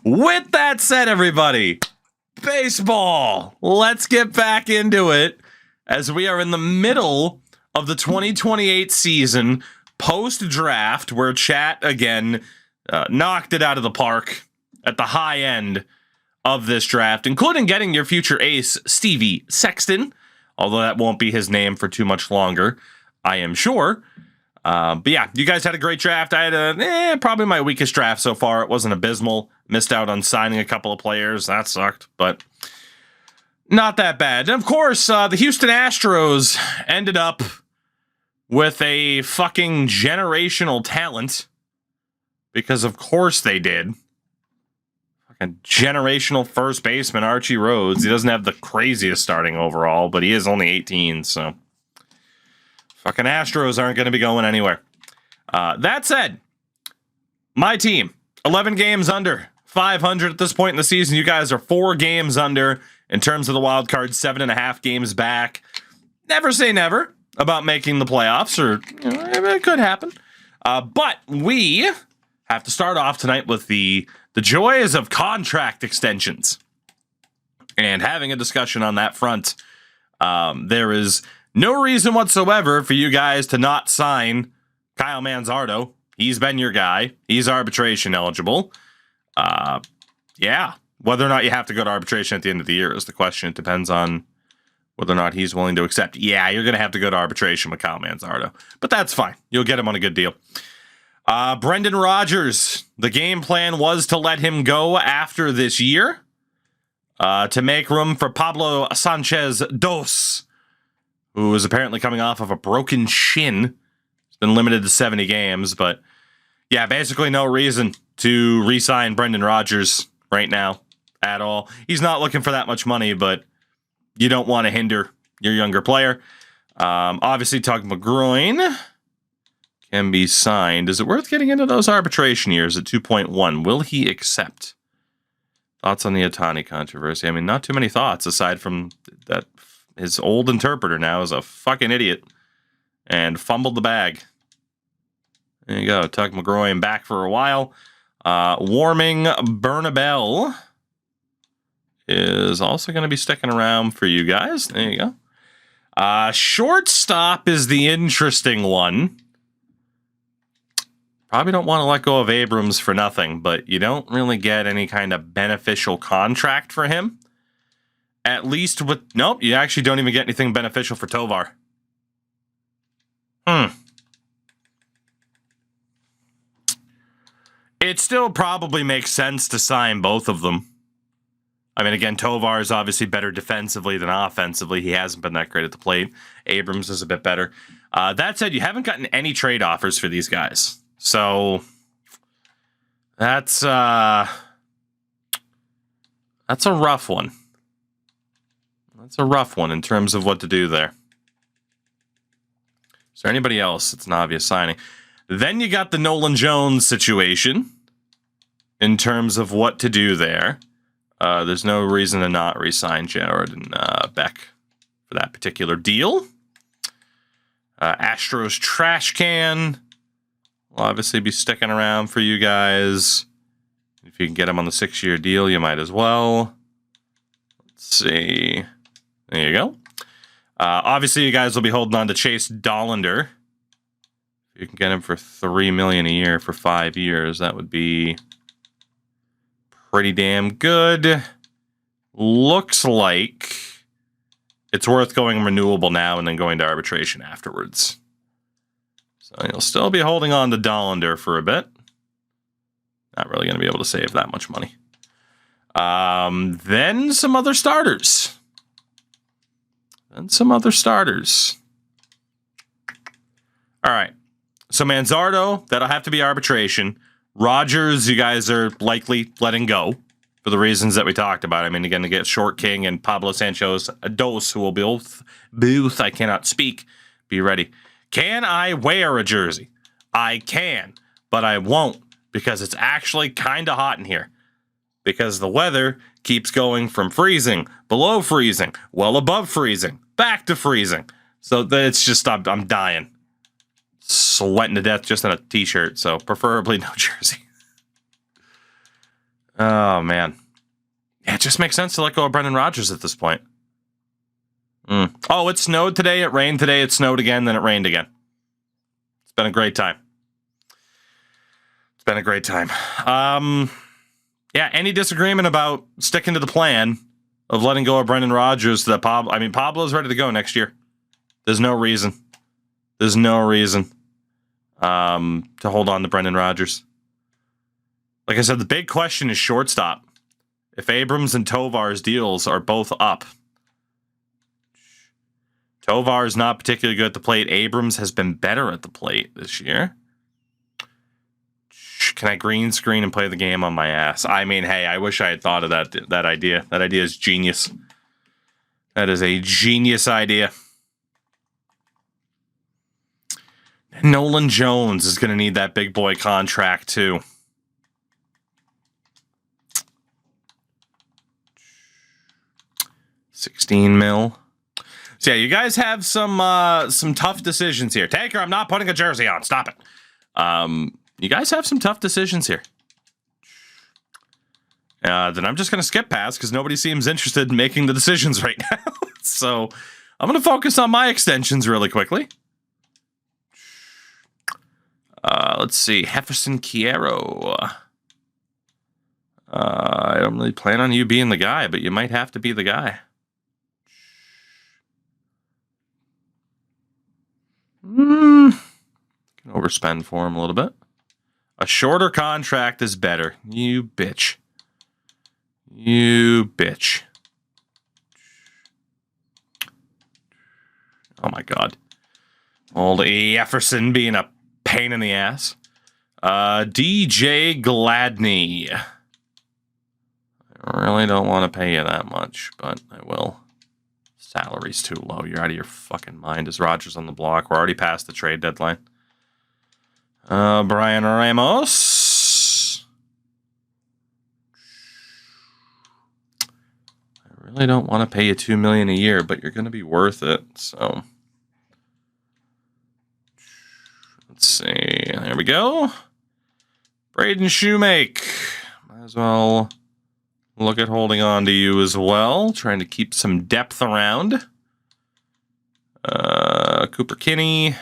With that said, everybody, baseball. Let's get back into it as we are in the middle of the 2028 season, post-draft, where chat, again, knocked it out of the park at the high end of this draft, including getting your future ace, Stevie Sexton, although that won't be his name for too much longer, I am sure. But yeah, you guys had a great draft. I had probably my weakest draft so far. It wasn't abysmal. Missed out on signing a couple of players. That sucked, but not that bad. And of course, the Houston Astros ended up with a fucking generational talent, because of course they did. Fucking generational first baseman Archie Rhodes. He doesn't have the craziest starting overall, but he is only 18, so fucking Astros aren't going to be going anywhere. That said, my team, 11 games under 500 at this point in the season. You guys are 4 games under in terms of the wild card, 7.5 games back. Never say never about making the playoffs, or it could happen. But we have to start off tonight with the joys of contract extensions and having a discussion on that front. There is no reason whatsoever for you guys to not sign Kyle Manzardo. He's been your guy. He's arbitration eligible. Yeah, whether or not you have to go to arbitration at the end of the year is the question. It depends on whether or not he's willing to accept. Yeah, you're going to have to go to arbitration with Kyle Manzardo, but that's fine. You'll get him on a good deal. Brendan Rodgers, the game plan was to let him go after this year to make room for Pablo Sanchez Dos, who is apparently coming off of a broken shin. It's been limited to 70 games, but yeah, basically no reason to re-sign Brendan Rodgers right now at all. He's not looking for that much money, but you don't want to hinder your younger player. Obviously, Tug McGroin can be signed. Is it worth getting into those arbitration years at 2.1? Will he accept? Thoughts on the Ohtani controversy? I mean, not too many thoughts aside from that his old interpreter now is a fucking idiot and fumbled the bag. There you go. Tug McGroin back for a while. Warming Bernabel is also going to be sticking around for you guys. There you go. Shortstop is the interesting one. Probably don't want to let go of Abrams for nothing, but you don't really get any kind of beneficial contract for him. At least with... Nope, you actually don't even get anything beneficial for Tovar. It still probably makes sense to sign both of them. I mean, again, Tovar is obviously better defensively than offensively. He hasn't been that great at the plate. Abrams is a bit better. That said, you haven't gotten any trade offers for these guys. So that's a rough one. That's a rough one in terms of what to do there. Is there anybody else that's an obvious signing? Then you got the Nolan Jones situation in terms of what to do there. There's no reason to not re-sign Jared and Beck for that particular deal. Astros trash can will obviously be sticking around for you guys. If you can get him on the 6-year deal, you might as well. Let's see. There you go. Obviously, you guys will be holding on to Chase Dollander. If you can get him for $3 million a year for 5 years, that would be pretty damn good. Looks like it's worth going renewable now and then going to arbitration afterwards. So you'll still be holding on to Dollander for a bit. Not really going to be able to save that much money. Then some other starters. All right. So Manzardo, that'll have to be arbitration. Rodgers, you guys are likely letting go for the reasons that we talked about. I mean, again, to get Short King and Pablo Sanchez Dos, who will both, I cannot speak, be ready. Can I wear a jersey? I can, but I won't because it's actually kind of hot in here. Because the weather keeps going from freezing, below freezing, well above freezing, back to freezing. So it's just, I'm dying. Sweating to death just in a t-shirt, so preferably no jersey. Oh, man. Yeah, it just makes sense to let go of Brendan Rodgers at this point. Oh, it snowed today. It rained today. It snowed again. Then it rained again. It's been a great time. It's been a great time. Yeah, any disagreement about sticking to the plan of letting go of Brendan Rodgers? Pablo's ready to go next year. There's no reason. There's no reason to hold on to Brendan Rodgers. Like I said, the big question is shortstop. If Abrams and Tovar's deals are both up. Tovar is not particularly good at the plate. Abrams has been better at the plate this year. Can I green screen and play the game on my ass? I mean, hey, I wish I had thought of that idea. That idea is genius. That is a genius idea. Nolan Jones is going to need that big boy contract too. $16 million. So yeah, you guys have some tough decisions here. Taker, I'm not putting a jersey on. Stop it. You guys have some tough decisions here. Then I'm just going to skip past because nobody seems interested in making the decisions right now. So I'm going to focus on my extensions really quickly. Let's see. Jefferson Quiero. I don't really plan on you being the guy, but you might have to be the guy. Can overspend for him a little bit. A shorter contract is better. You bitch. You bitch. Oh my god. Old Jefferson being a pain in the ass. DJ Gladney. I really don't want to pay you that much, but I will. Salary's too low. You're out of your fucking mind. Is Rodgers on the block? We're already past the trade deadline. Brian Ramos. I really don't want to pay you $2 million a year, but you're going to be worth it. So let's see. There we go. Braden Shoemake. Might as well look at holding on to you as well. Trying to keep some depth around. Cooper Kinney.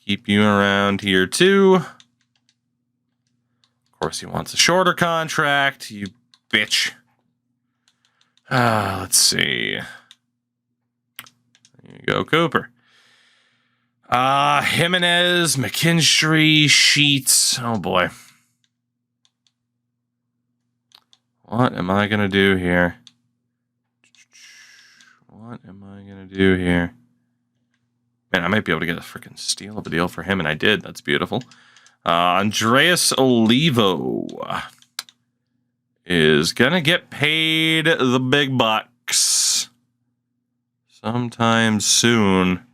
Keep you around here too. Of course, he wants a shorter contract. You bitch. Let's see. There you go, Cooper. Jimenez, McKinstry, Sheets. Oh boy. What am I going to do here? What am I going to do here? Man, I might be able to get a freaking steal of a deal for him, and I did. That's beautiful. Andreas Olivo is going to get paid the big bucks sometime soon.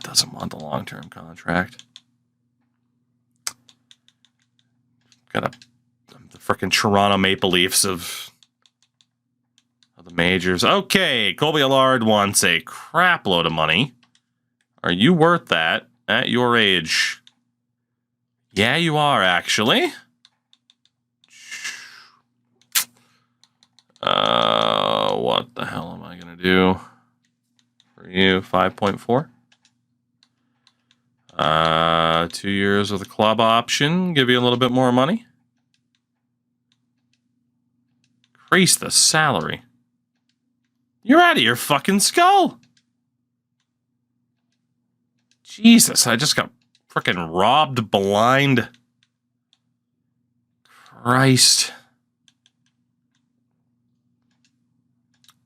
Doesn't want the long-term contract. Got the freaking Toronto Maple Leafs of the majors. Okay, Colby Allard wants a crap load of money. Are you worth that at your age? Yeah, you are, actually. What the hell am I going to do for you? 5.4? 2 years with a club option. Give you a little bit more money. Increase the salary. You're out of your fucking skull. Jesus, I just got freaking robbed blind. Christ.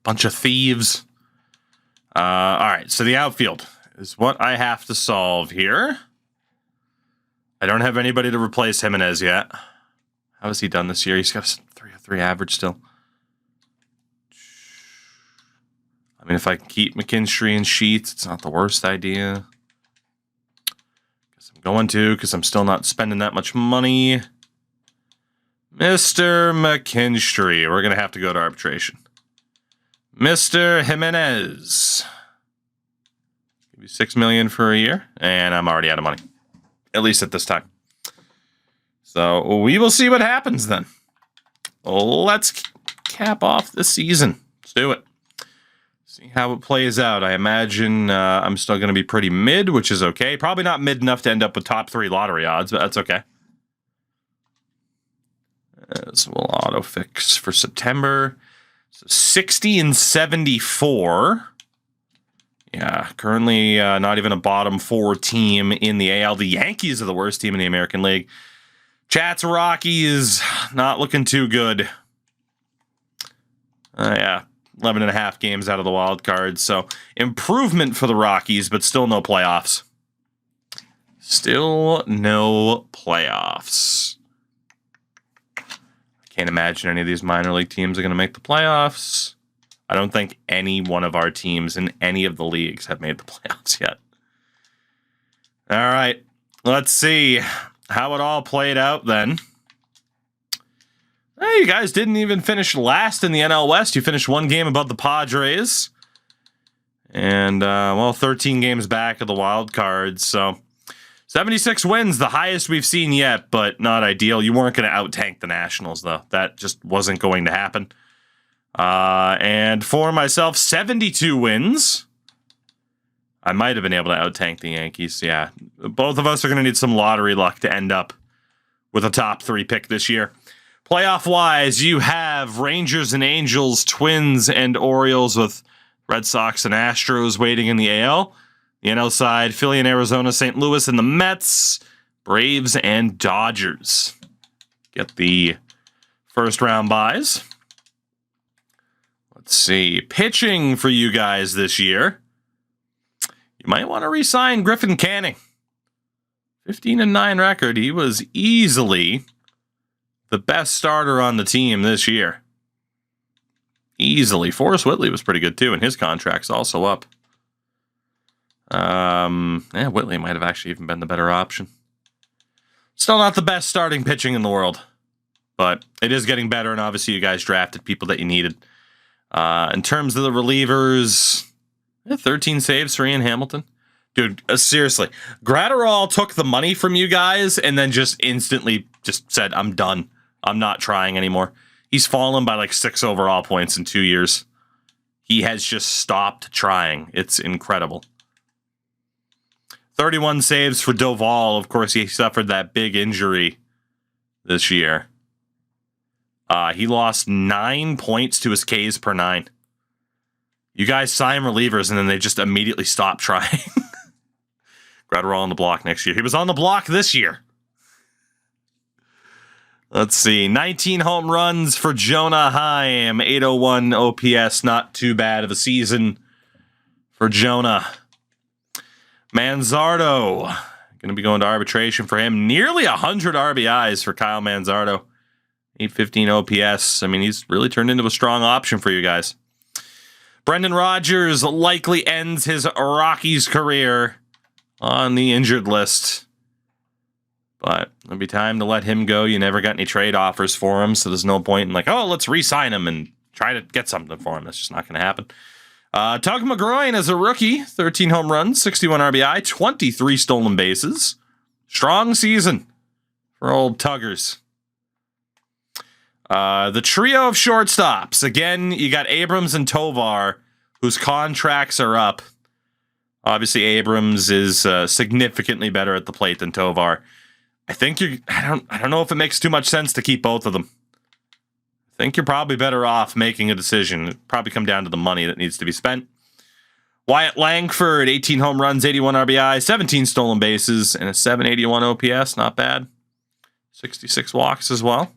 Bunch of thieves. All right, so the outfield is what I have to solve here. I don't have anybody to replace Jimenez yet. How has he done this year? He's got a 3.03 average still. I mean, if I can keep McKinstry and Sheets, it's not the worst idea. Guess I'm going to, because I'm still not spending that much money. Mr. McKinstry. We're going to have to go to arbitration. Mr. Jimenez. Give you $6 million for a year, and I'm already out of money. At least at this time. So we will see what happens then. Let's cap off the season. Let's do it. See how it plays out. I imagine I'm still going to be pretty mid, which is okay. Probably not mid enough to end up with top 3 lottery odds, but that's okay. So we'll auto fix for September. So 60 and 74. Yeah, currently not even a bottom 4 team in the AL. The Yankees are the worst team in the American League. Chat's Rockies not looking too good. Yeah, 11.5 games out of the wild card. So improvement for the Rockies, but still no playoffs. Still no playoffs. I can't imagine any of these minor league teams are going to make the playoffs. I don't think any one of our teams in any of the leagues have made the playoffs yet. All right, let's see how it all played out then. Hey, you guys didn't even finish last in the NL West. You finished 1 game above the Padres. And, well, 13 games back of the wild card. So 76 wins, the highest we've seen yet, but not ideal. You weren't going to out-tank the Nationals, though. That just wasn't going to happen. And for myself, 72 wins. I might have been able to out-tank the Yankees. Yeah, both of us are going to need some lottery luck to end up with a top 3 pick this year. Playoff-wise, you have Rangers and Angels, Twins, and Orioles with Red Sox and Astros waiting in the AL. The NL side, Philly and Arizona, St. Louis and the Mets, Braves and Dodgers. Get the first-round buys. Let's see. Pitching for you guys this year. You might want to re-sign Griffin Canning. 15-9 record. He was easily the best starter on the team this year. Easily. Forrest Whitley was pretty good too, and his contract's also up. Yeah, Whitley might have actually even been the better option. Still not the best starting pitching in the world, but it is getting better, and obviously you guys drafted people that you needed. In terms of the relievers, 13 saves for Ian Hamilton. Dude, seriously, Gratterall took the money from you guys and then just instantly just said, I'm done. I'm not trying anymore. He's fallen by like 6 overall points in 2 years. He has just stopped trying. It's incredible. 31 saves for Doval. Of course, he suffered that big injury this year. He lost 9 points to his Ks per 9. You guys sign relievers, and then they just immediately stop trying. Gratterall on the block next year. He was on the block this year. Let's see. 19 home runs for Jonah Heim. 801 OPS. Not too bad of a season for Jonah. Manzardo. Going to be going to arbitration for him. Nearly 100 RBIs for Kyle Manzardo. 815 OPS. I mean, he's really turned into a strong option for you guys. Brendan Rodgers likely ends his Rockies career on the injured list. But it'll be time to let him go. You never got any trade offers for him, so there's no point in like, oh, let's re-sign him and try to get something for him. That's just not going to happen. Tug McGroin as a rookie, 13 home runs, 61 RBI, 23 stolen bases. Strong season for old Tuggers. The trio of shortstops. Again, you got Abrams and Tovar, whose contracts are up. Obviously, Abrams is significantly better at the plate than Tovar. I think I don't know if it makes too much sense to keep both of them. I think you're probably better off making a decision. It'd probably come down to the money that needs to be spent. Wyatt Langford, 18 home runs, 81 RBI, 17 stolen bases, and a 781 OPS. Not bad. 66 walks as well.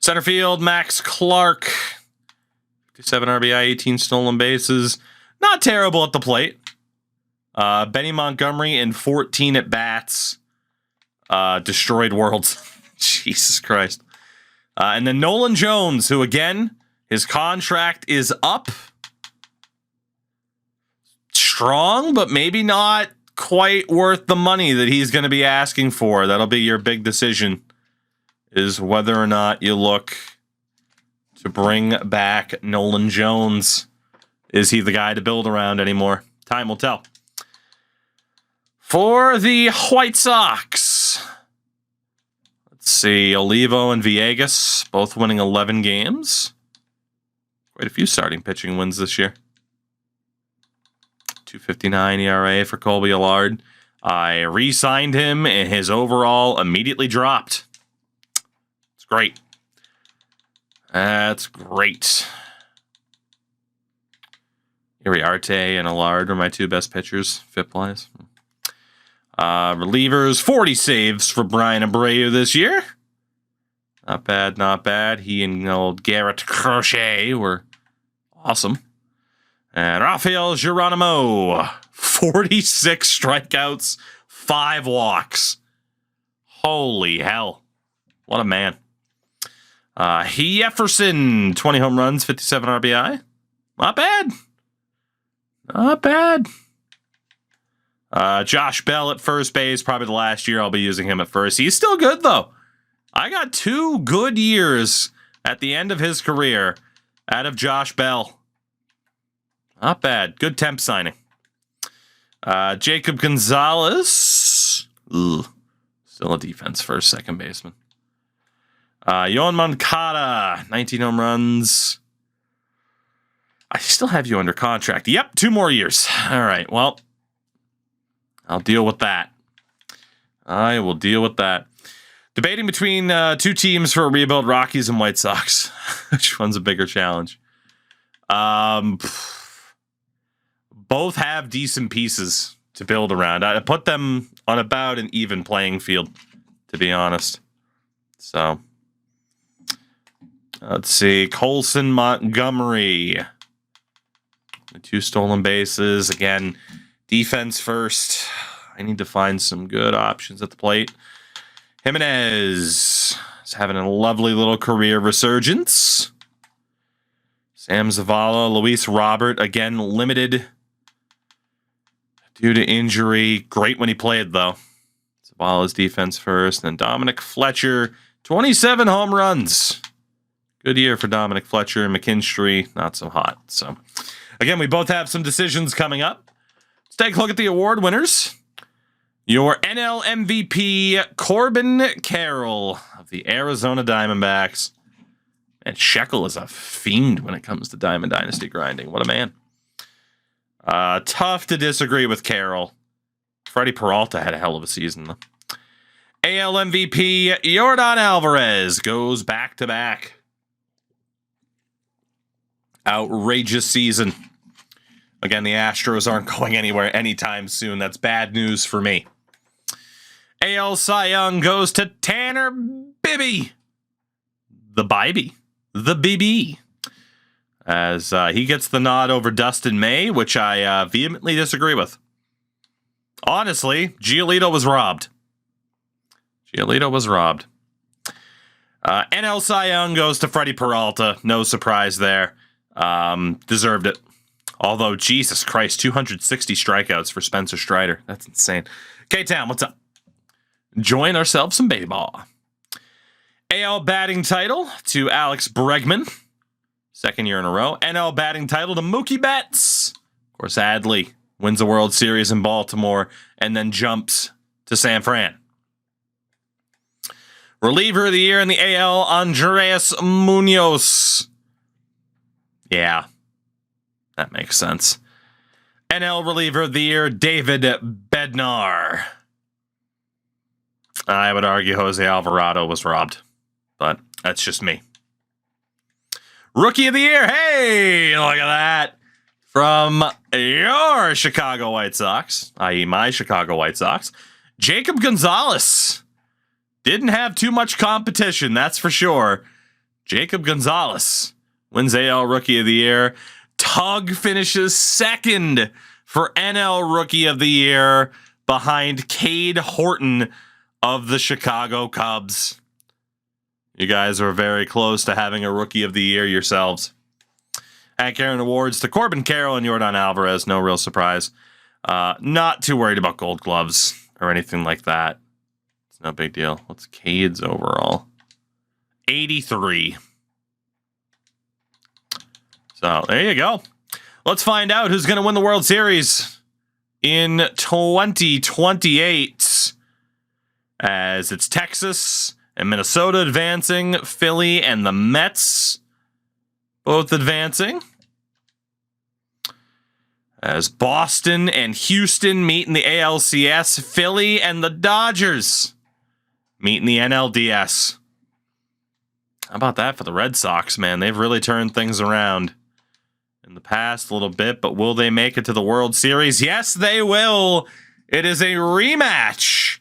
Center field, Max Clark, 57 RBI, 18 stolen bases. Not terrible at the plate. Benny Montgomery in 14 at-bats. Destroyed worlds. Jesus Christ. And then Nolan Jones, who again, his contract is up. Strong, but maybe not quite worth the money that he's going to be asking for. That'll be your big decision, is whether or not you look to bring back Nolan Jones. Is he the guy to build around anymore? Time will tell. For the White Sox, Let's see, Olivo and Villegas, both winning 11 games. Quite a few starting pitching wins this year. 2.59 ERA for Colby Allard. I re-signed him, and his overall immediately dropped. It's great. That's great. Iriarte and Allard are my two best pitchers, FIP-wise. Relievers, 40 saves for Brian Abreu this year. Not bad, not bad. He and old Garrett Crochet were awesome. And Rafael Geronimo, 46 strikeouts, 5 walks. Holy hell. What a man. Jefferson, 20 home runs, 57 RBI. Not bad. Not bad. Josh Bell at first base, probably the last year I'll be using him at first. He's still good, though. I got 2 good years at the end of his career out of Josh Bell. Not bad. Good temp signing. Jacob Gonzalez. Ugh. Still a defense first, second baseman. Yoan Moncada, 19 home runs. I still have you under contract. Yep, 2 more years. All right, well, I'll deal with that. I will deal with that. Debating between 2 teams for a rebuild, Rockies and White Sox. Which one's a bigger challenge? Both have decent pieces to build around. I put them on about an even playing field, to be honest. So, let's see. Colson, Montgomery. The 2 stolen bases. Again, defense first. I need to find some good options at the plate. Jimenez is having a lovely little career resurgence. Sam Zavala, Luis Robert, again, limited due to injury. Great when he played, though. Zavala's defense first. And then Dominic Fletcher, 27 home runs. Good year for Dominic Fletcher. McKinstry, not so hot. So, again, we both have some decisions coming up. Let's take a look at the award winners. Your NL MVP, Corbin Carroll of the Arizona Diamondbacks. And Shekel is a fiend when it comes to Diamond Dynasty grinding. What a man. Tough to disagree with Carroll. Freddie Peralta had a hell of a season, though. AL MVP, Yordan Alvarez goes back-to-back. Outrageous season. Again, the Astros aren't going anywhere anytime soon. That's bad news for me. AL Cy Young goes to Tanner Bibby. The Bibby. The BB. As he gets the nod over Dustin May, which I vehemently disagree with. Honestly, Giolito was robbed. Giolito was robbed. NL Cy Young goes to Freddie Peralta. No surprise there. Deserved it. Although, Jesus Christ, 260 strikeouts for Spencer Strider. That's insane. K-Town, what's up? Enjoying ourselves some baseball. AL batting title to Alex Bregman. 2nd year in a row. NL batting title to Mookie Betts. Of course, Adley wins the World Series in Baltimore and then jumps to San Fran. Reliever of the year in the AL, Andres Munoz. Yeah, that makes sense. NL reliever of the year, David Bednar. I would argue Jose Alvarado was robbed, but that's just me. Rookie of the year, hey, look at that. From your Chicago White Sox, i.e. my Chicago White Sox, Jacob Gonzalez. Didn't have too much competition, that's for sure. Jacob Gonzalez wins AL Rookie of the Year. Tug finishes 2nd for NL Rookie of the Year behind Cade Horton of the Chicago Cubs. You guys are very close to having a Rookie of the Year yourselves. Hank Aaron awards to Corbin Carroll and Yordan Alvarez. No real surprise. Not too worried about Gold Gloves or anything like that. It's no big deal. What's Cade's overall? 83. So there you go. Let's find out who's going to win the World Series in 2028. As it's Texas and Minnesota advancing. Philly and the Mets both advancing. As Boston and Houston meet in the ALCS, Philly and the Dodgers meet in the NLDS. How about that for the Red Sox, man? They've really turned things around in the past a little bit, but will they make it to the World Series? Yes, they will. It is a rematch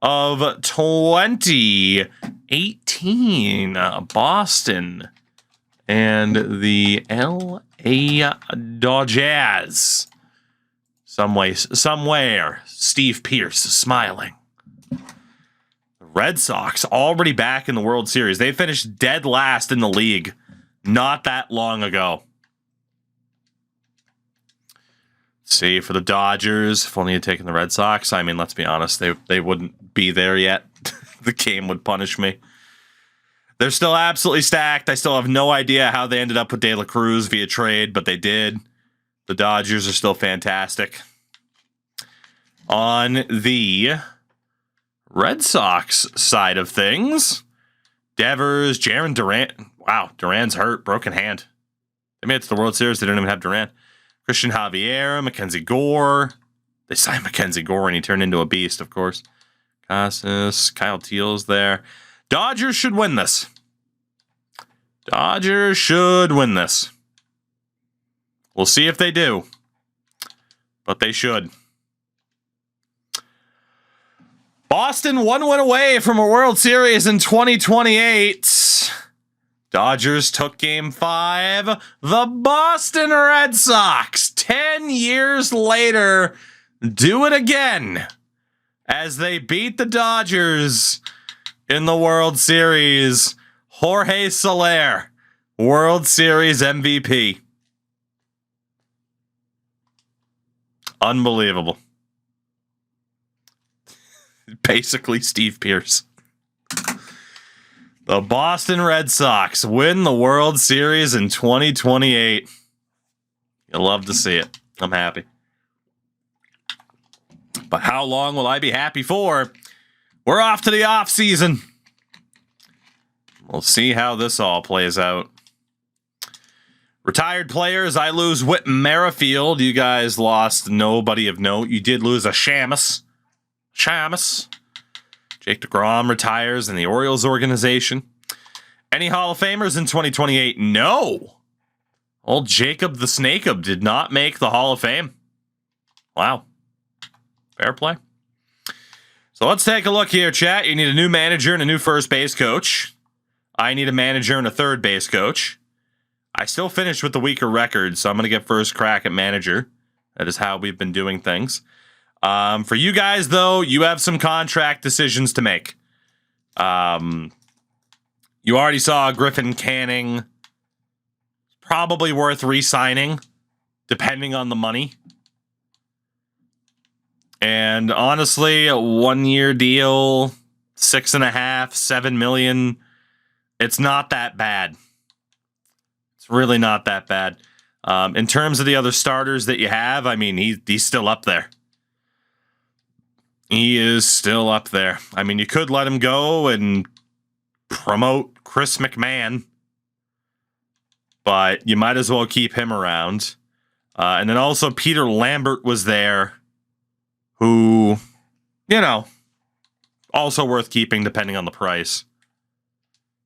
of 2018 Boston and the LA Dodgers. Somewhere, Steve Pearce is smiling. The Red Sox already back in the World Series. They finished dead last in the league not that long ago. Let's see, for the Dodgers, if only had taken the Red Sox. I mean, let's be honest, they wouldn't be there yet. The game would punish me. They're still absolutely stacked. I still have no idea how they ended up with De La Cruz via trade, but they did. The Dodgers are still fantastic. On the Red Sox side of things, Devers, Jarren Durant. Wow, Duran's hurt, broken hand. They made it to the World Series. They didn't even have Durant. Christian Javier, Mackenzie Gore. They signed Mackenzie Gore, and he turned into a beast, of course. Casas, Kyle Teal's there. Dodgers should win this. Dodgers should win this. We'll see if they do. But they should. Boston 1 win away from a World Series in 2028. Dodgers took Game 5. The Boston Red Sox, 10 years later, do it again as they beat the Dodgers in the World Series. Jorge Soler, World Series MVP. Unbelievable. Basically Steve Pearce. The Boston Red Sox win the World Series in 2028. You'll love to see it. I'm happy. But how long will I be happy for? We're off to the off season. We'll see how this all plays out. Retired players, I lose Whit Merrifield. You guys lost nobody of note. You did lose a Shamus. Jake DeGrom retires in the Orioles organization. Any Hall of Famers in 2028? No. Old Jacob the Snake'Up did not make the Hall of Fame. Wow. Fair play. So let's take a look here, chat. You need a new manager and a new first base coach. I need a manager and a third base coach. I still finished with the weaker record, so I'm going to get first crack at manager. That is how we've been doing things. For you guys, though, you have some contract decisions to make. You already saw Griffin Canning. Probably worth re-signing, depending on the money. And honestly, a 1-year deal, 6.5, $7 million. It's not that bad. It's really not that bad. In terms of the other starters that you have, I mean, he's still up there. He is still up there. I mean, you could let him go and promote Chris McMahon, but you might as well keep him around. And then also Peter Lambert was there, who, you know, also worth keeping depending on the price.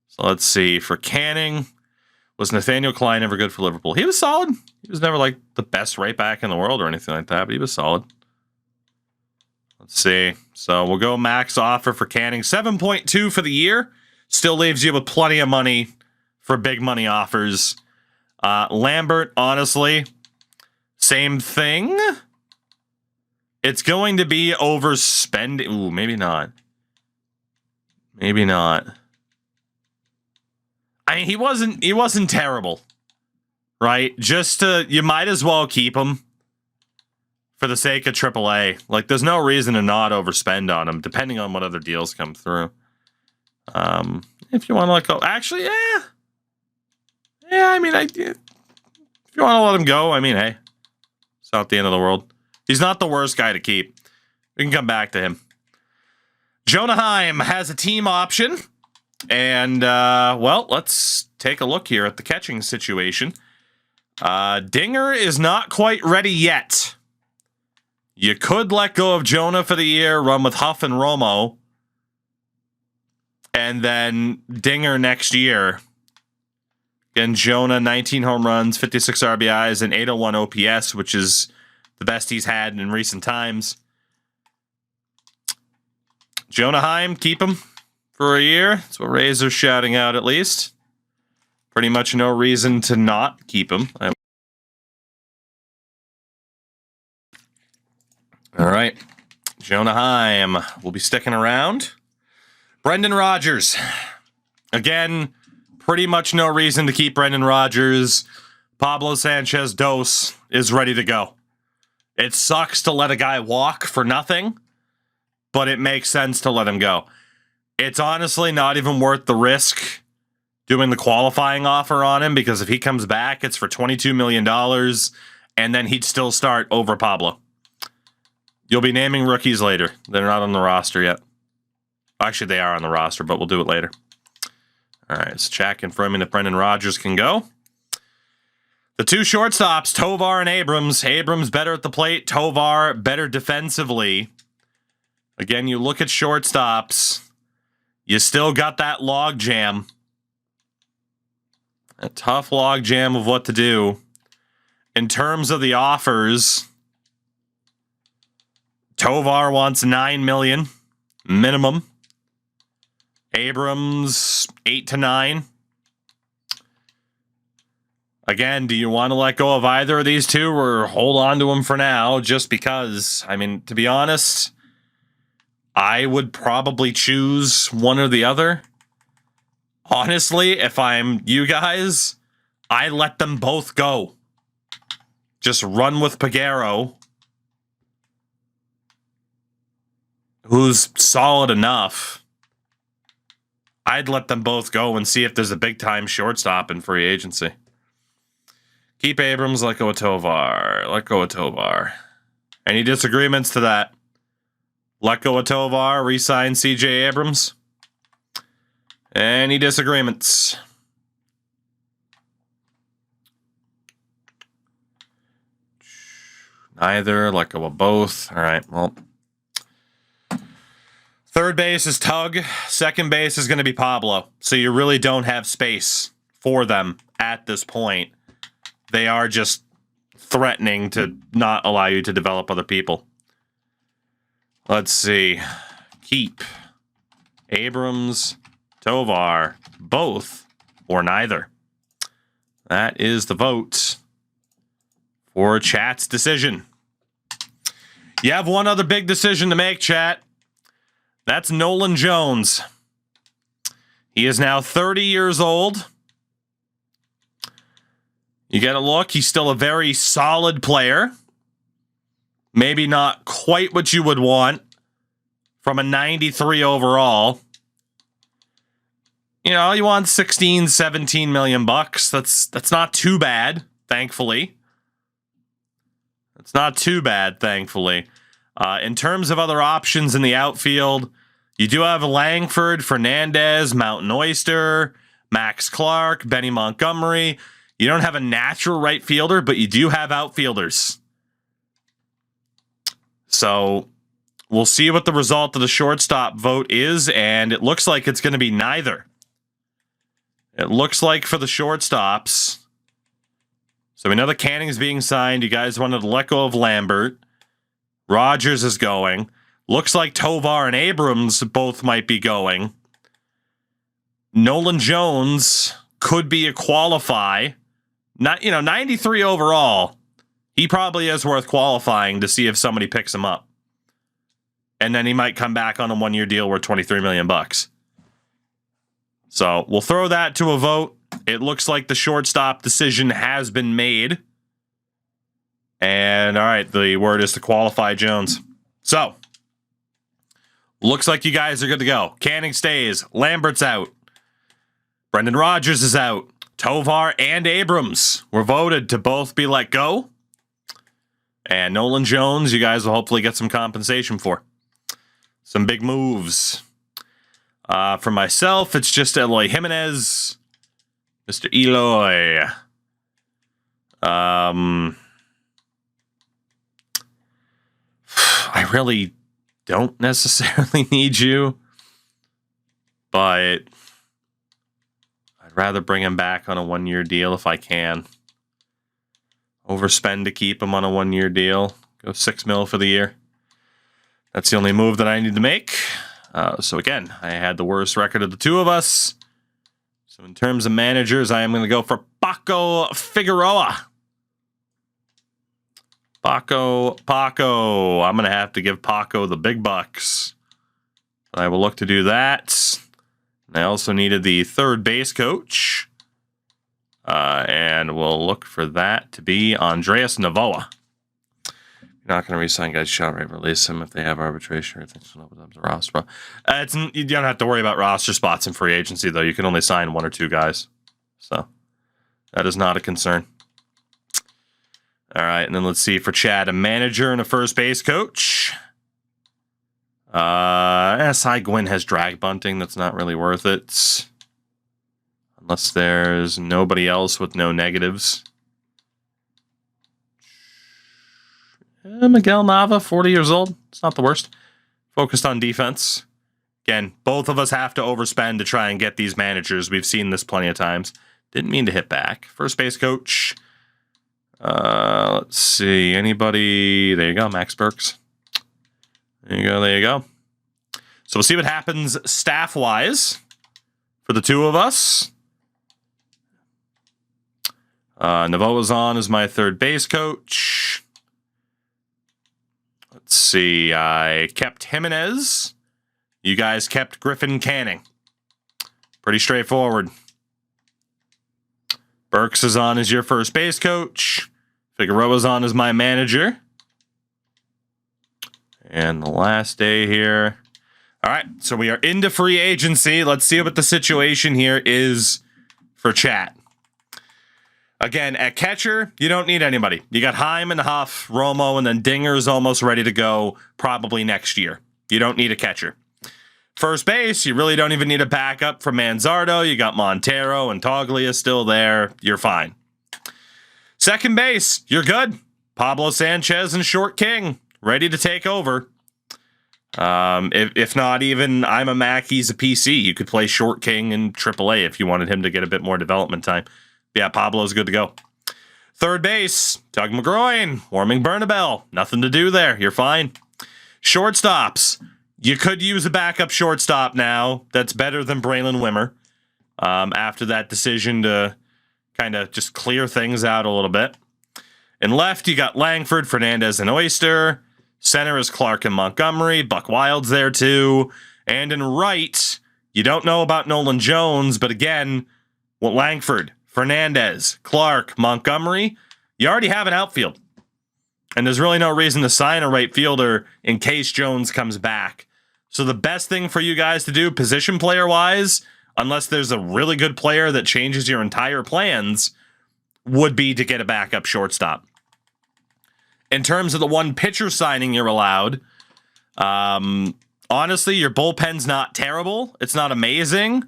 So let's see. For Canning, was Nathaniel Klein ever good for Liverpool? He was solid. He was never like the best right back in the world or anything like that, but he was solid. Let's see. So we'll go max offer for Canning. 7.2 for the year. Still leaves you with plenty of money for big money offers. Lambert, honestly, same thing. It's going to be overspending. Ooh, maybe not. Maybe not. I mean, he wasn't terrible, right? You might as well keep him for the sake of AAA. Like, there's no reason to not overspend on him, depending on what other deals come through. If you want to let go, actually, yeah. I mean, if you want to let him go, I mean, hey, it's not the end of the world. He's not the worst guy to keep. We can come back to him. Jonah Heim has a team option. And, well, let's take a look here at the catching situation. Dinger is not quite ready yet. You could let go of Jonah for the year, run with Huff and Romo, and then Dinger next year. And Jonah, 19 home runs, 56 RBIs, and 801 OPS, which is the best he's had in recent times. Jonah Heim, keep him for a year. That's what Razor's shouting out, at least. Pretty much no reason to not keep him. All right. Jonah Heim will be sticking around. Brendan Rodgers. Again, pretty much no reason to keep Brendan Rodgers. Pablo Sanchez Dos is ready to go. It sucks to let a guy walk for nothing, but it makes sense to let him go. It's honestly not even worth the risk doing the qualifying offer on him, because if he comes back, it's for $22 million, and then he'd still start over Pablo. You'll be naming rookies later. They're not on the roster yet. Actually, they are on the roster, but we'll do it later. All right, it's Jack confirming that Brendan Rodgers can go. The two shortstops, Tovar and Abrams. Abrams better at the plate. Tovar better defensively. Again, you look at shortstops. You still got that log jam. A tough log jam of what to do. In terms of the offers, Tovar wants $9 million minimum. Abrams, 8 to 9. Again, do you want to let go of either of these two or hold on to them for now? Just because, I mean, to be honest, I would probably choose one or the other. Honestly, if I'm you guys, I let them both go. Just run with Peguero, who's solid enough. I'd let them both go and see if there's a big-time shortstop in free agency. Keep Abrams, let go of Tovar. Let go of Tovar. Any disagreements to that? Let go of Tovar, re-sign CJ Abrams? Any disagreements? Neither. Let go of both. All right, well. Third base is Tug. Second base is going to be Pablo. So you really don't have space for them at this point. They are just threatening to not allow you to develop other people. Let's see. Keep Abrams, Tovar, both, or neither. That is the vote for Chat's decision. You have one other big decision to make, Chat. That's Nolan Jones. He is now 30 years old. You get a look. He's still a very solid player. Maybe not quite what you would want from a 93 overall. You know, you want 16, 17 million bucks. That's not too bad, thankfully. It's not too bad, thankfully. In terms of other options in the outfield, you do have Langford, Fernandez, Mountain Oyster, Max Clark, Benny Montgomery. You don't have a natural right fielder, but you do have outfielders. So we'll see what the result of the shortstop vote is, and it looks like it's going to be neither. It looks like for the shortstops. So we know that Canning's being signed. You guys wanted to let go of Lambert. Rodgers is going. Looks like Tovar and Abrams both might be going. Nolan Jones could be a qualify. Not, 93 overall. He probably is worth qualifying to see if somebody picks him up. And then he might come back on a one-year deal worth $23 million bucks. So we'll throw that to a vote. It looks like the shortstop decision has been made. And all right, the word is to qualify Jones. So looks like you guys are good to go. Canning stays. Lambert's out. Brendan Rodgers is out. Tovar and Abrams were voted to both be let go. And Nolan Jones, you guys will hopefully get some compensation for. Some big moves. For myself, it's just Eloy Jimenez. Mr. Eloy. I really don't necessarily need you, but I'd rather bring him back on a 1-year deal if I can. Overspend to keep him on a 1-year deal. Go $6 million for the year. That's the only move that I need to make. So again, I had the worst record of the two of us. So in terms of managers, I am going to go for Paco Figueroa. Paco. I'm going to have to give Paco the big bucks. But I will look to do that. And I also needed the third base coach. And we'll look for that to be Andres Novoa. You're not going to re-sign guys, shall right? Release them if they have arbitration or things. The roster. You don't have to worry about roster spots in free agency, though. You can only sign 1 or 2 guys. So that is not a concern. All right, and then let's see for Chad, a manager and a first base coach. SI Gwynn has drag bunting. That's not really worth it. Unless there's nobody else with no negatives. Miguel Nava, 40 years old. It's not the worst. Focused on defense. Again, both of us have to overspend to try and get these managers. We've seen this plenty of times. Didn't mean to hit back. First base coach. Let's see. Anybody? There you go. Max Burks. There you go. So we'll see what happens staff-wise for the two of us. Novoa's on as my third base coach. Let's see. I kept Jimenez. You guys kept Griffin Canning. Pretty straightforward. Burks is on as your first base coach. Figueroa's on as my manager. And the last day here. All right, so we are into free agency. Let's see what the situation here is for chat. Again, at catcher, you don't need anybody. You got Heim and Huff, Romo, and then Dinger's almost ready to go probably next year. You don't need a catcher. First base, you really don't even need a backup for Manzardo. You got Montero and Toglia still there. You're fine. Second base, you're good. Pablo Sanchez and Short King ready to take over. If not even I'm a Mac, he's a PC. You could play Short King in AAA if you wanted him to get a bit more development time. Yeah, Pablo's good to go. Third base, Tug McGroin, Warming Bernabel. Nothing to do there. You're fine. Shortstops. You could use a backup shortstop now. That's better than Braylon Wimmer. After that decision to kind of just clear things out a little bit. In left, you got Langford, Fernandez, and Oyster. Center is Clark and Montgomery. Buck Wild's there too. And in right, you don't know about Nolan Jones, but again, Langford, Fernandez, Clark, Montgomery, you already have an outfield. And there's really no reason to sign a right fielder in case Jones comes back. So the best thing for you guys to do, position player-wise, unless there's a really good player that changes your entire plans, would be to get a backup shortstop. In terms of the one pitcher signing you're allowed, honestly, your bullpen's not terrible. It's not amazing.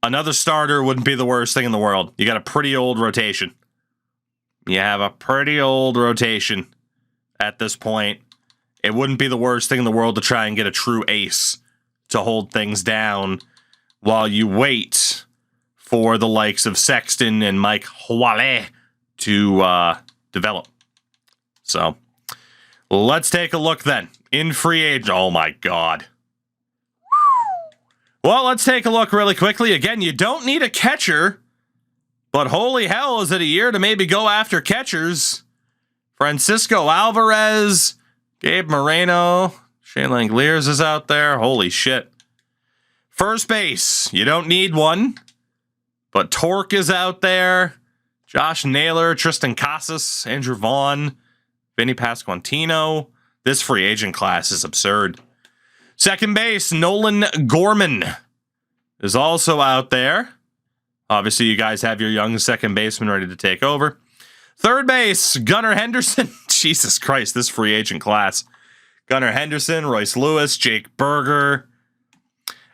Another starter wouldn't be the worst thing in the world. You got a pretty old rotation. You have a pretty old rotation at this point. It wouldn't be the worst thing in the world to try and get a true ace to hold things down while you wait for the likes of Sexton and Mike Huale to develop. So let's take a look then. In free agent. Oh my God. Well, let's take a look really quickly. Again, you don't need a catcher, but holy hell, is it a year to maybe go after catchers? Francisco Alvarez, Gabe Moreno, Shane Langeliers is out there. Holy shit. First base, you don't need one, but Torque is out there. Josh Naylor, Tristan Casas, Andrew Vaughn, Vinny Pasquantino. This free agent class is absurd. Second base, Nolan Gorman is also out there. Obviously, you guys have your young second baseman ready to take over. Third base, Gunnar Henderson. Jesus Christ, this free agent class. Gunnar Henderson, Royce Lewis, Jake Berger.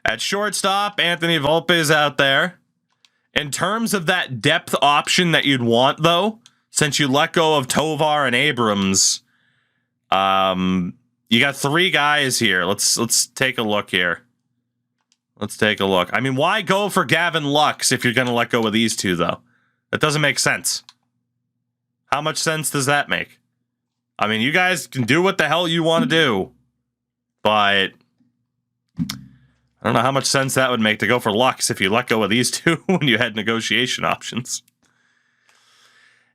At shortstop, Anthony Volpe is out there. In terms of that depth option that you'd want, though, since you let go of Tovar and Abrams, you got 3 guys here. Let's take a look here. Let's take a look. I mean, why go for Gavin Lux if you're going to let go of these 2, though? That doesn't make sense. How much sense does that make? I mean, you guys can do what the hell you want to do, but I don't know how much sense that would make to go for Lux if you let go of these 2 when you had negotiation options.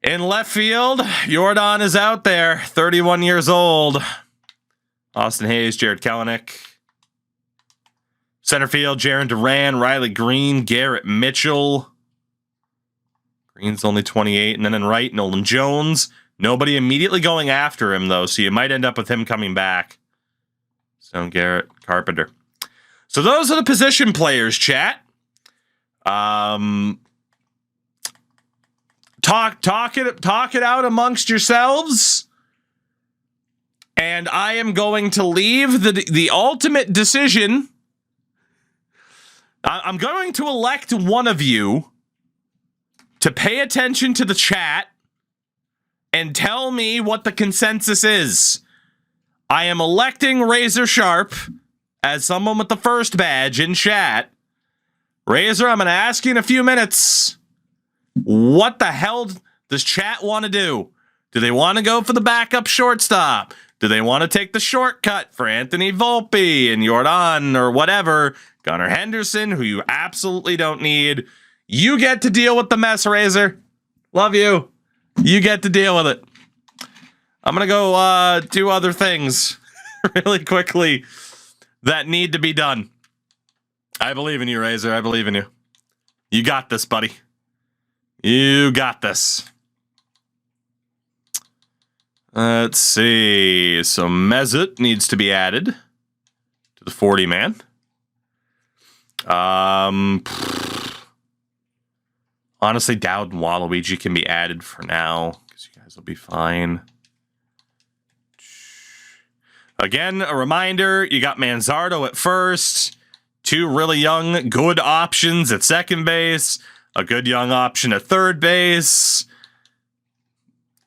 In left field, Jordan is out there, 31 years old. Austin Hayes, Jared Kelenic. Center field, Jaron Duran, Riley Green, Garrett Mitchell. Green's only 28. And then in right, Nolan Jones. Nobody immediately going after him, though, so you might end up with him coming back. Stone Garrett, Carpenter. So those are the position players, chat. Talk it out amongst yourselves. And I am going to leave the ultimate decision. I'm going to elect one of you to pay attention to the chat and tell me what the consensus is. I am electing Razor Sharp as someone with the first badge in chat. Razor, I'm going to ask you in a few minutes, what the hell does chat want to do? Do they want to go for the backup shortstop? Do they want to take the shortcut for Anthony Volpe and Jordan or whatever? Gunnar Henderson, who you absolutely don't need. You get to deal with the mess, Razor. Love you. You get to deal with it. I'm going to go do other things really quickly that need to be done. I believe in you, Razor. I believe in you. You got this, buddy. You got this. Let's see. So Mezut needs to be added to the 40-man. Honestly, Dowd and Waluigi can be added for now because you guys will be fine. Again, a reminder, you got Manzardo at first, 2 really young, good options at second base, a good young option at third base.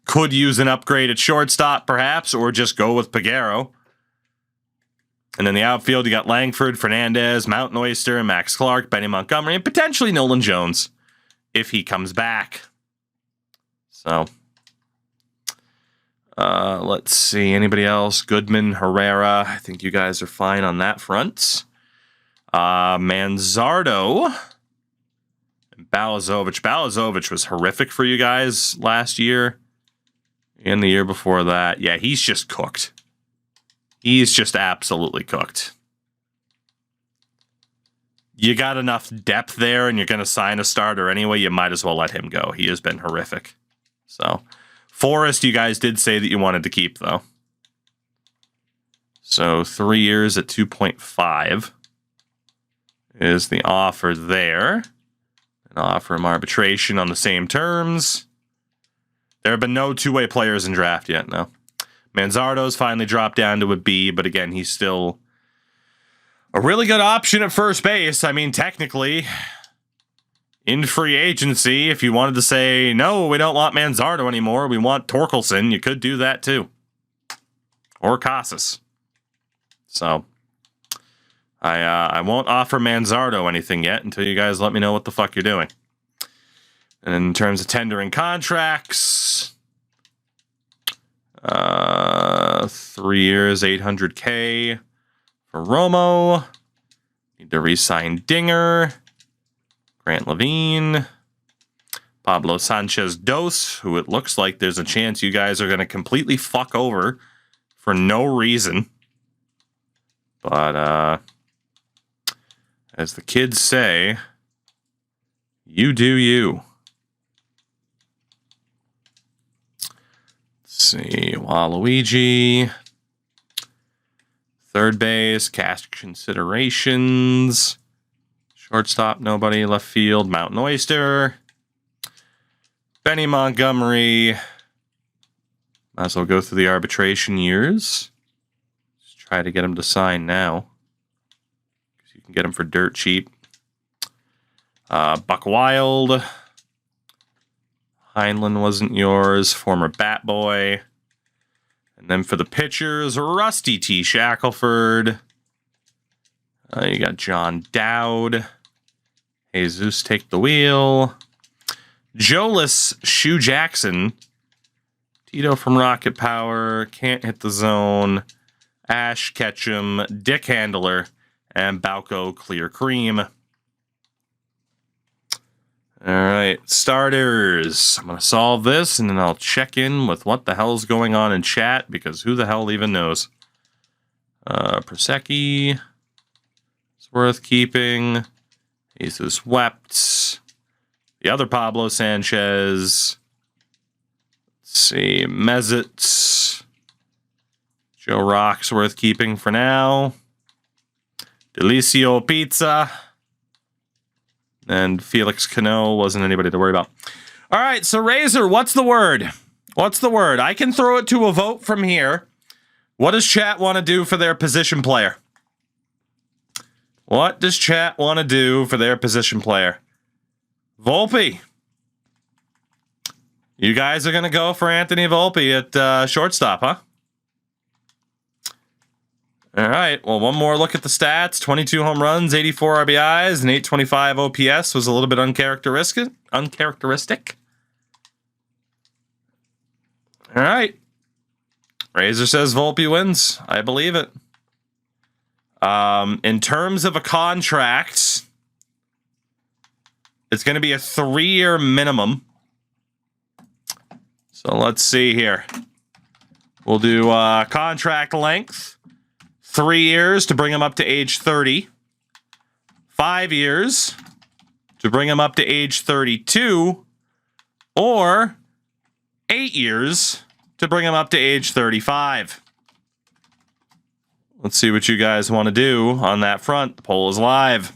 Could use an upgrade at shortstop, perhaps, or just go with Peguero. And then the outfield, you got Langford, Fernandez, Mountain Oyster, Max Clark, Benny Montgomery, and potentially Nolan Jones if he comes back. So, let's see. Anybody else? Goodman, Herrera. I think you guys are fine on that front. Manzardo and Balazovic. Balazovic was horrific for you guys last year and the year before that. Yeah, he's just cooked. He's just absolutely cooked. You got enough depth there and you're going to sign a starter anyway, you might as well let him go. He has been horrific. So, Forrest, you guys did say that you wanted to keep, though. So, 3 years at 2.5 is the offer there. An offer him arbitration on the same terms. There have been no two-way players in draft yet, no. Manzardo's finally dropped down to a B, but again, he's still a really good option at first base. I mean, technically, in free agency, if you wanted to say, no, we don't want Manzardo anymore, we want Torkelson, you could do that too. Or Casas. So, I won't offer Manzardo anything yet until you guys let me know what the fuck you're doing. And in terms of tendering contracts, 3 years, $800K for Romo. Need to re-sign Dinger, Grant Levine, Pablo Sanchez Dos, who it looks like there's a chance you guys are going to completely fuck over for no reason. But as the kids say, you do you. See, Waluigi, third base, cash considerations, shortstop, nobody, left field, Mountain Oyster, Benny Montgomery. Might as well go through the arbitration years. Just try to get him to sign now. can get him for dirt cheap. Buck Wild. Heinlein wasn't yours. Former Bat Boy. And then for the pitchers, Rusty T. Shackelford. You got John Dowd. Jesus Take the Wheel. Joelus Shoe Jackson. Tito from Rocket Power. Can't Hit the Zone. Ash Ketchum. Dick Handler. And Balco Clear Cream. All right, starters. I'm going to solve this, and then I'll check in with what the hell's going on in chat, because who the hell even knows? Prosecki is worth keeping. Jesus Wept. The other Pablo Sanchez. Let's see, Mezit. Joe Rock's worth keeping for now. Delicio Pizza. And Felix Cano wasn't anybody to worry about. All right, so Razor, what's the word? What's the word? I can throw it to a vote from here. What does chat want to do for their position player? What does chat want to do for their position player? Volpe. You guys are going to go for Anthony Volpe at shortstop, huh? All right, well, one more look at the stats. 22 home runs, 84 RBIs, and 825 OPS was a little bit uncharacteristic. All right. Razor says Volpe wins. I believe it. In terms of a contract, it's going to be a 3-year minimum. So let's see here. We'll do contract length. 3 years to bring him up to age 30. 5 years to bring him up to age 32. Or 8 years to bring him up to age 35. Let's see what you guys want to do on that front. The poll is live.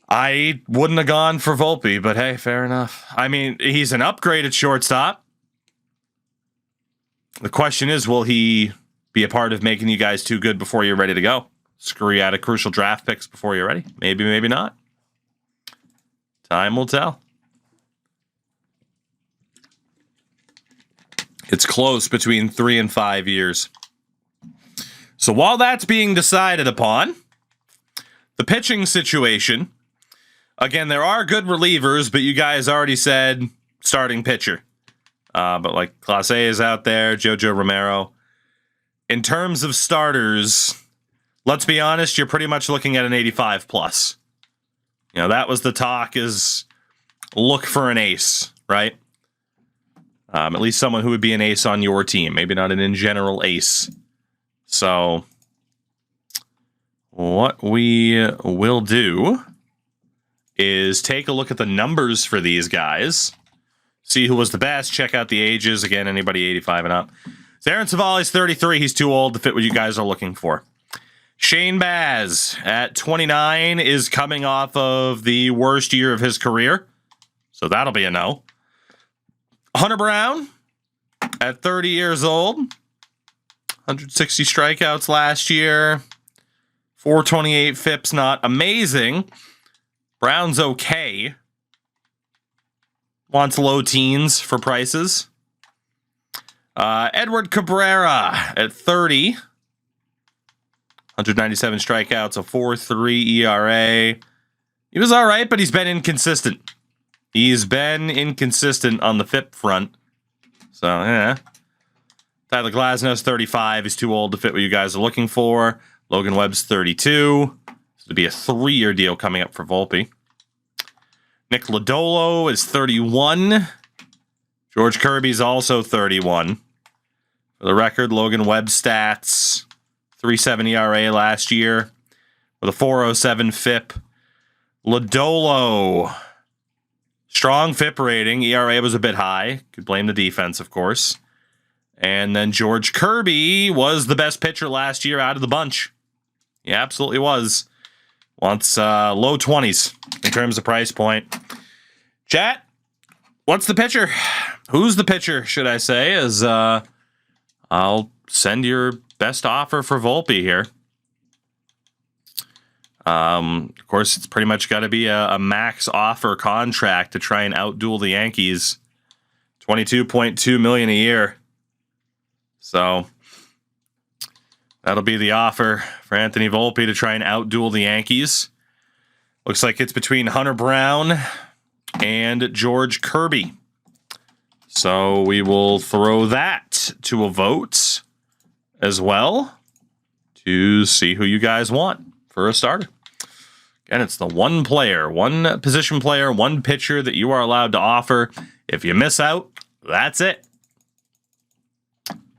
I wouldn't have gone for Volpe, but hey, fair enough. I mean, he's an upgrade at shortstop. The question is, will he be a part of making you guys too good before you're ready to go? Screw you out of crucial draft picks before you're ready? Maybe, maybe not. Time will tell. It's close between 3 and 5 years. So while that's being decided upon, the pitching situation, again, there are good relievers, but you guys already said starting pitcher. But like Clase is out there, Jojo Romero. In terms of starters, let's be honest, you're pretty much looking at an 85 plus. You know, that was the talk, is look for an ace, right? At least someone who would be an ace on your team. Maybe not an in general ace. So what we will do is take a look at the numbers for these guys. See who was the best. Check out the ages. Again, anybody 85 and up. Aaron Savali's 33. He's too old to fit what you guys are looking for. Shane Baz at 29 is coming off of the worst year of his career. So that'll be a no. Hunter Brown at 30 years old. 160 strikeouts last year. 428 FIPS, not amazing. Brown's okay. Wants low teens for prices. Edward Cabrera at 30. 197 strikeouts, a 4.3 ERA. He was all right, but he's been inconsistent. He's been inconsistent on the FIP front. So, yeah. Tyler Glasnow's 35. He's too old to fit what you guys are looking for. Logan Webb's 32. This would be a 3-year deal coming up for Volpe. Nick Lodolo is 31. George Kirby's also 31. For the record, Logan Webb stats, 3.7 ERA last year with a 4.07 FIP. Lodolo, strong FIP rating. ERA was a bit high. Could blame the defense, of course. And then George Kirby was the best pitcher last year out of the bunch. He absolutely was. Wants low 20s in terms of price point. Chat, what's the pitcher? Who's the pitcher, should I say, as I'll send your best offer for Volpe here. Of course, it's pretty much got to be a max offer contract to try and outduel the Yankees. $22.2 million a year. So that'll be the offer for Anthony Volpe to try and outduel the Yankees. Looks like it's between Hunter Brown and George Kirby. So we will throw that to a vote as well to see who you guys want for a starter. Again, it's the one player, one position player, one pitcher that you are allowed to offer. If you miss out, that's it.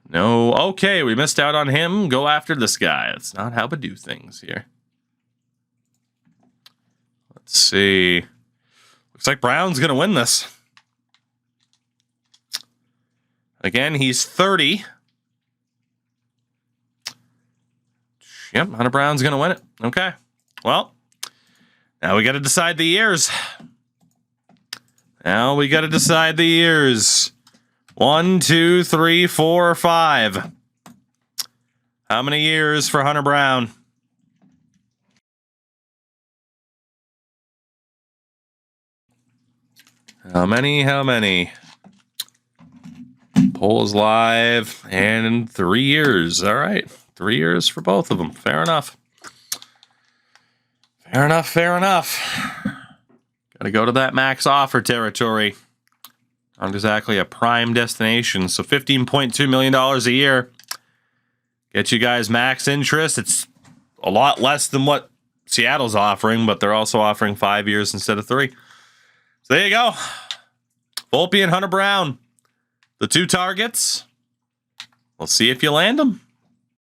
No, okay, we missed out on him. Go after this guy. That's not how we do things here. Let's see. Looks like Brown's going to win this. Again, he's 30. Yep, Hunter Brown's going to win it. Okay. Well, now we got to decide the years. Now we got to decide the years. 1, 2, 3, 4, 5. How many years for Hunter Brown? How many? Poll is live, and in 3 years. All right. 3 years for both of them. Fair enough. Fair enough. Got to go to that max offer territory. Not exactly a prime destination. So $15.2 million a year. Get you guys max interest. It's a lot less than what Seattle's offering, but they're also offering 5 years instead of 3. So there you go. Volpe and Hunter Brown. The 2 targets. We'll see if you land them.